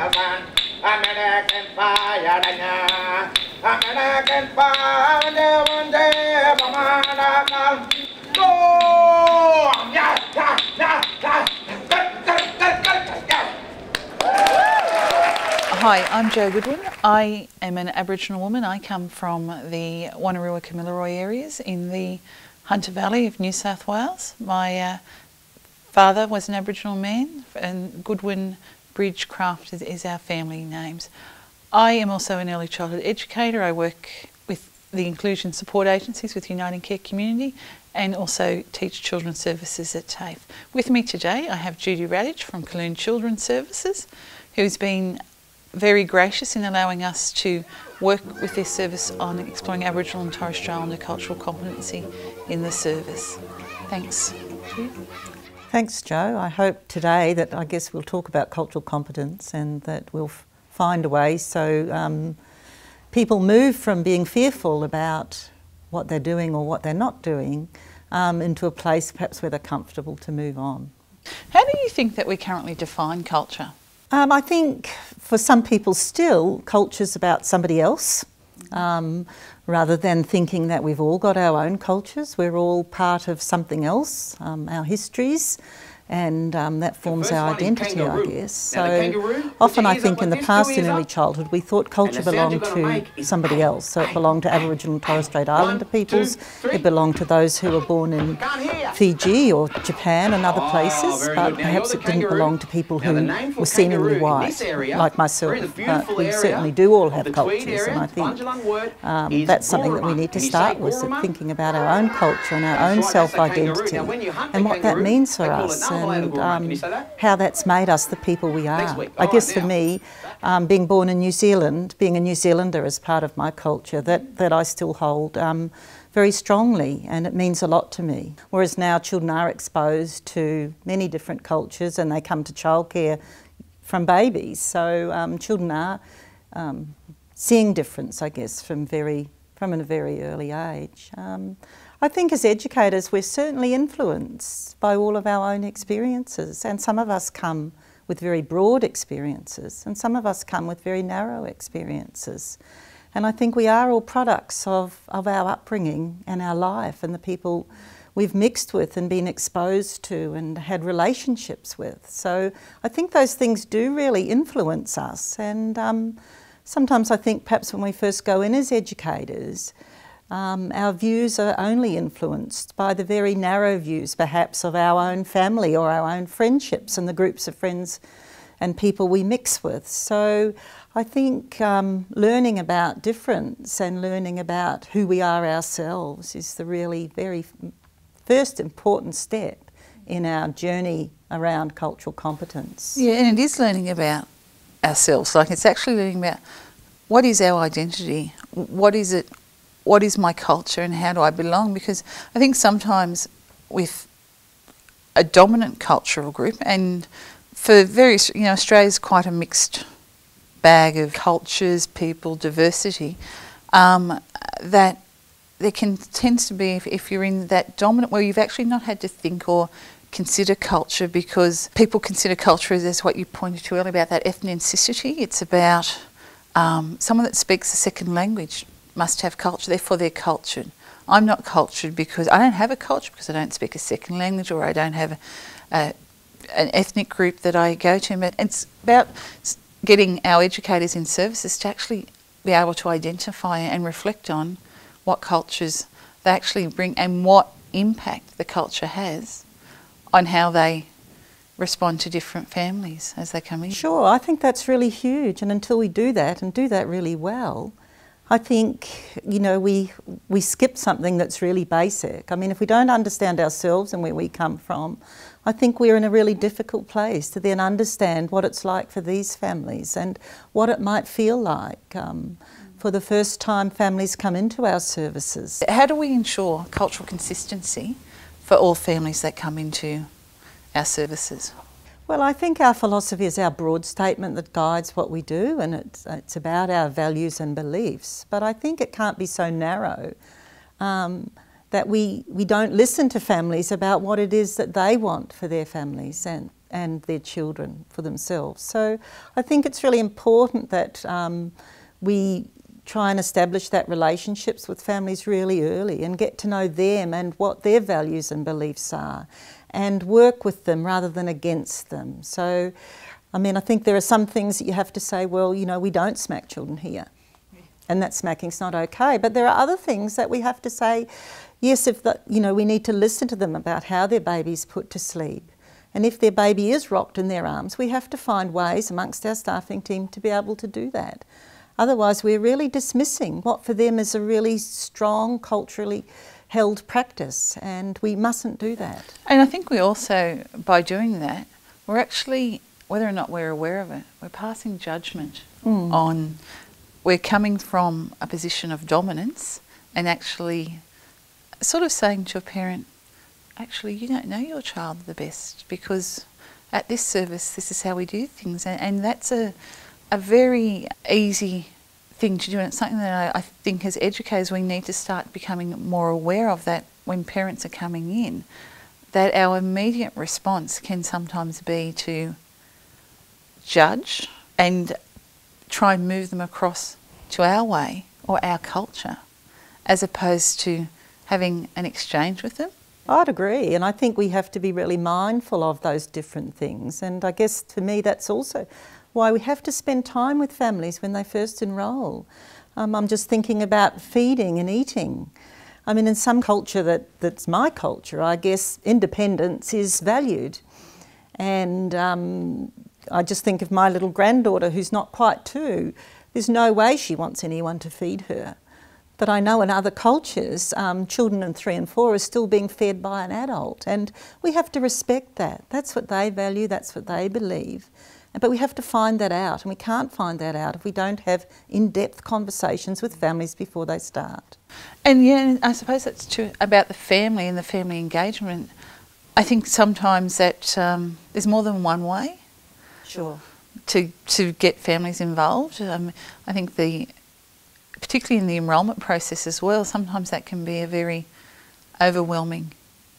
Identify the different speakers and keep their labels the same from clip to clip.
Speaker 1: Hi, I'm Jo Goodwin. I am an Aboriginal woman. I come from the Wonnarua Kamilaroi areas in the Hunter Valley of New South Wales. My father was an Aboriginal man, and Goodwin Bridgecraft is our family names. I am also an early childhood educator. I work with the inclusion support agencies with Uniting Care Community and also teach children's services at TAFE. With me today I have Judy Radich from Coloon Children's Services, who's been very gracious in allowing us to work with their service on exploring Aboriginal and Torres Strait Islander cultural competency in the service. Thanks, Judy.
Speaker 2: Thanks, Jo. I hope today that I guess we'll talk about cultural competence and that we'll find a way so people move from being fearful about what they're doing or what they're not doing into a place perhaps where they're comfortable to move on.
Speaker 1: How do you think that we currently define culture?
Speaker 2: I think for some people still, culture's about somebody else, rather than thinking that we've all got our own cultures. We're all part of something else, our histories, and that forms our identity, I guess. So often I think in the past in early childhood we thought culture belonged to somebody else. So it belonged to Aboriginal and Torres Strait Islander peoples, it belonged to those who were born in Fiji or Japan and other places, but perhaps it didn't belong to people who were seemingly white, like myself. But we certainly do all have cultures, and I think that's something that we need to start with, thinking about our own culture and our own self-identity and what that means for us, and how that's made us the people we are. I guess for me, being born in New Zealand, being a New Zealander is part of my culture that I still hold very strongly, and it means a lot to me. Whereas now children are exposed to many different cultures and they come to childcare from babies, so children are seeing difference, I guess, from a very early age. I think as educators we're certainly influenced by all of our own experiences, and some of us come with very broad experiences and some of us come with very narrow experiences. And I think we are all products of our upbringing and our life and the people we've mixed with and been exposed to and had relationships with. So I think those things do really influence us, and sometimes I think perhaps when we first go in as educators, our views are only influenced by the very narrow views perhaps of our own family or our own friendships and the groups of friends and people we mix with. So I think learning about difference and learning about who we are ourselves is the really very first important step in our journey around cultural competence.
Speaker 1: Yeah, and it is learning about ourselves. Like, it's actually learning about what is our identity, what is it, what is my culture and how do I belong? Because I think sometimes with a dominant cultural group, and for various, Australia's quite a mixed bag of cultures, people, diversity, that there tends to be, if you're in that dominant, where you've actually not had to think or consider culture, because people consider culture as what you pointed to earlier about that ethnicity. It's about someone that speaks a second language must have culture, therefore they're cultured. I'm not cultured because I don't have a culture because I don't speak a second language, or I don't have an ethnic group that I go to. But it's about getting our educators in services to actually be able to identify and reflect on what cultures they actually bring and what impact the culture has on how they respond to different families as they come in.
Speaker 2: Sure, I think that's really huge, and until we do that and do that really well, I think, we skip something that's really basic. I mean, if we don't understand ourselves and where we come from, I think we're in a really difficult place to then understand what it's like for these families and what it might feel like for the first time families come into our services.
Speaker 1: How do we ensure cultural consistency for all families that come into our services?
Speaker 2: Well, I think our philosophy is our broad statement that guides what we do, and it's about our values and beliefs. But I think it can't be so narrow that we don't listen to families about what it is that they want for their families and their children for themselves. So I think it's really important that we try and establish that relationships with families really early and get to know them and what their values and beliefs are, and work with them rather than against them. So, I mean, I think there are some things that you have to say, well, you know, we don't smack children here, and that smacking's not okay. But there are other things that we have to say, yes, you know, we need to listen to them about how their baby's put to sleep. And if their baby is rocked in their arms, we have to find ways amongst our staffing team to be able to do that. Otherwise, we're really dismissing what for them is a really strong, culturally held practice, and we mustn't do that.
Speaker 1: And I think we also, by doing that, we're actually, whether or not we're aware of it, we're passing judgment on, we're coming from a position of dominance and actually sort of saying to a parent, actually, you don't know your child the best, because at this service, this is how we do things. And that's a very easy thing to do, and it's something that I think as educators we need to start becoming more aware of, that when parents are coming in, that our immediate response can sometimes be to judge and try and move them across to our way or our culture, as opposed to having an exchange with them.
Speaker 2: I'd agree, and I think we have to be really mindful of those different things, and I guess for me that's also why we have to spend time with families when they first enrol. I'm just thinking about feeding and eating. I mean, in some culture that's my culture, I guess independence is valued. And I just think of my little granddaughter who's not quite 2. There's no way she wants anyone to feed her. But I know in other cultures, children in 3 and 4 are still being fed by an adult, and we have to respect that. That's what they value, that's what they believe. But we have to find that out, and we can't find that out if we don't have in-depth conversations with families before they start.
Speaker 1: And yeah, I suppose that's true about the family and the family engagement. I think sometimes that there's more than one way to get families involved. I think particularly in the enrolment process as well, sometimes that can be a very overwhelming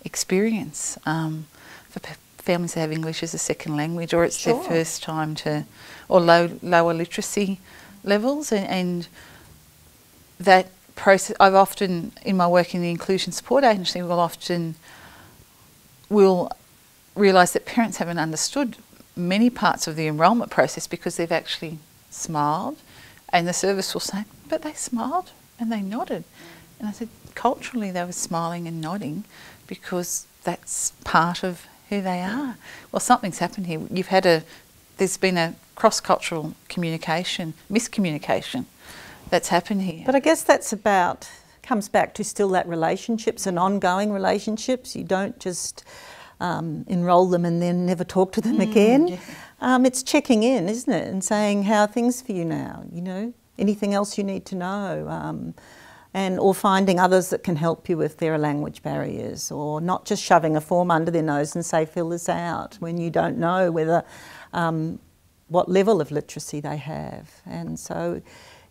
Speaker 1: experience for families that have English as a second language, or it's their first time or lower literacy levels, and that process. I've often, in my work in the Inclusion Support Agency, will realise that parents haven't understood many parts of the enrolment process because they've actually smiled, and the service will say, but they smiled and they nodded. And I said, culturally they were smiling and nodding because that's part of who they are. Well, something's happened here. There's been a cross-cultural miscommunication that's happened here.
Speaker 2: But I guess comes back to still that relationships and ongoing relationships. You don't just enrol them and then never talk to them again. Yeah. It's checking in, isn't it, and saying, how are things for you now? You know, anything else you need to know? Or finding others that can help you with their language barriers, or not just shoving a form under their nose and say, fill this out, when you don't know whether what level of literacy they have. And so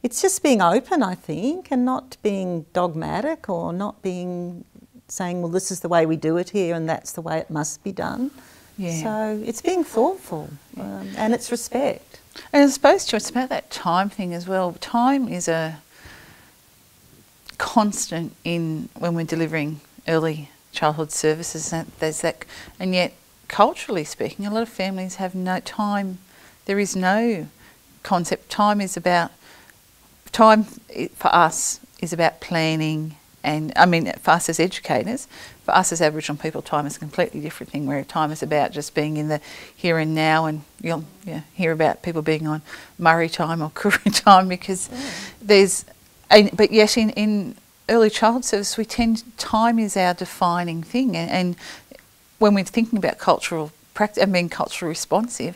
Speaker 2: it's just being open, I think, and not being dogmatic, or not saying, well, this is the way we do it here and that's the way it must be done. Yeah. So it's being thoughtful and it's respect.
Speaker 1: And I suppose it's about that time thing as well. Time is a constant when we're delivering early childhood services. And yet, culturally speaking, a lot of families have no time. There is no concept. Time for us is about planning, and I mean, for us as educators, for us as Aboriginal people, time is a completely different thing, where time is about just being in the here and now, and you'll hear about people being on Murray time or Koori time because but yet in early child service, time is our defining thing, and when we're thinking about cultural practice and being culturally responsive,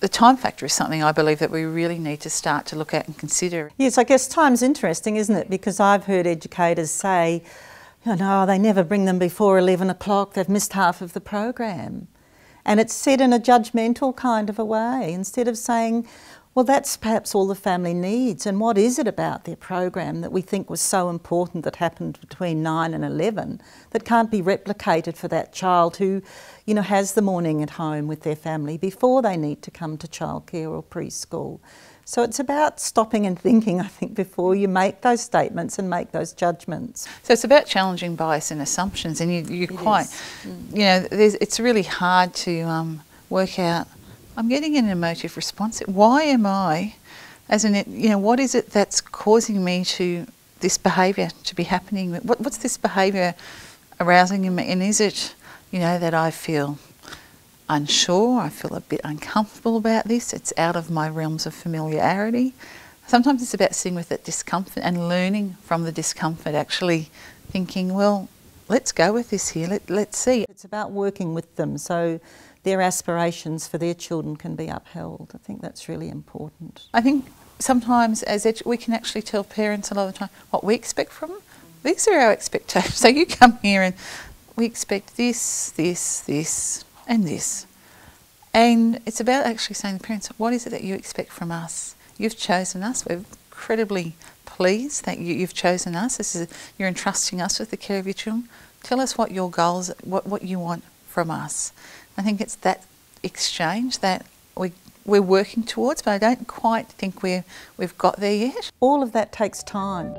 Speaker 1: the time factor is something I believe that we really need to start to look at and consider.
Speaker 2: Yes, I guess time's interesting, isn't it? Because I've heard educators say, they never bring them before 11 o'clock, they've missed half of the program. And it's said in a judgmental kind of a way, instead of saying, Well, that's perhaps all the family needs. And what is it about their program that we think was so important that happened between 9 and 11 that can't be replicated for that child who, you know, has the morning at home with their family before they need to come to childcare or preschool? So it's about stopping and thinking, I think, before you make those statements and make those judgments.
Speaker 1: So it's about challenging bias and assumptions, and you quite, you know, it's really hard to work out. I'm getting an emotive response. Why am I, as an, you know, what is it that's causing me to this behaviour to be happening? What's this behaviour arousing in me? And is it, you know, that I feel unsure, I feel a bit uncomfortable about this, it's out of my realms of familiarity. Sometimes it's about sitting with that discomfort and learning from the discomfort, actually thinking, well, let's go with this here, let's see.
Speaker 2: It's about working with them so their aspirations for their children can be upheld. I think that's really important.
Speaker 1: I think sometimes as we can actually tell parents a lot of the time what we expect from them. These are our expectations. So you come here and we expect this, this, this and this. And it's about actually saying to the parents, what is it that you expect from us? You've chosen us. We're incredibly pleased that you've chosen us. You're entrusting us with the care of your children. Tell us what your goals, what you want from us. I think it's that exchange that we're working towards, but I don't quite think we've got there yet.
Speaker 2: All of that takes time.